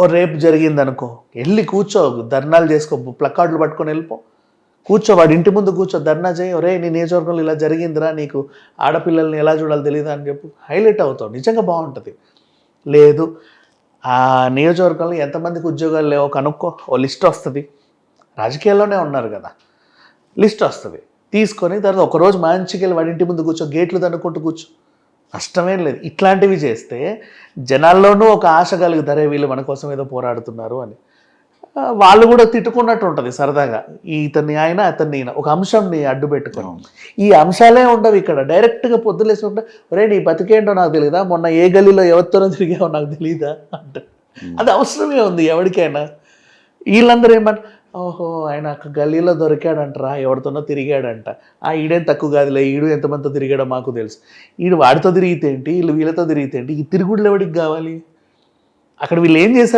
ఓ రేపు జరిగిందనుకో, వెళ్ళి కూర్చో, ధర్నాలు చేసుకో, ప్లకార్డులు పట్టుకొని వెళ్ళిపో, కూర్చో, వాడి ఇంటి ముందు కూర్చో, ధర్నా చేయి. ఒరే నీ నియోజకవర్గంలో ఇలా జరిగిందిరా, నీకు ఆడపిల్లల్ని ఎలా చూడాలో తెలియదా అని చెప్పు, హైలైట్ అవుతావు, నిజంగా బాగుంటుంది. లేదు ఆ నియోజకవర్గంలో ఎంతమందికి ఉద్యోగాలు లేవో కనుక్కో, ఓ లిస్ట్ వస్తుంది, రాజకీయాల్లోనే ఉన్నారు కదా, లిస్ట్ వస్తుంది, తీసుకొని తర్వాత ఒకరోజు మంచిగా వెళ్ళి వాడి ఇంటి ముందు కూర్చో, గేట్లు తన్నుకుంటూ కూర్చో, నష్టమేం లేదు. ఇట్లాంటివి చేస్తే జనాల్లోనూ ఒక ఆశ కలుగుతారే వీళ్ళు మన కోసం ఏదో పోరాడుతున్నారు అని. వాళ్ళు కూడా తిట్టుకున్నట్టు ఉంటుంది సరదాగా, ఇతన్ని ఆయన అతన్ని ఈయన, ఒక అంశంని అడ్డు పెట్టుకొని. ఈ అంశాలే ఉండవు ఇక్కడ, డైరెక్ట్గా పొద్దులేసి ఉంటే ఒరే నీ బతికేంటో నాకు తెలియదా, మొన్న ఏ గల్లీలో ఎవరితోనో తిరిగావో నాకు తెలియదా అంట. అది అవసరమే ఉంది ఎవరికైనా. వీళ్ళందరూ ఏమంట, ఓహో ఆయన గల్లీలో దొరికాడంటరా, ఎవరితోనో తిరిగాడంట, ఈడేం తక్కువ కాదులే, ఈడు ఎంతమందితో తిరిగాడో మాకు తెలుసు, ఈడు వాడితో తిరిగితే ఏంటి, వీళ్ళతో తిరిగితే ఏంటి, ఈ తిరుగుడులు ఎవడికి కావాలి? అక్కడ వీళ్ళు ఏం చేశారు?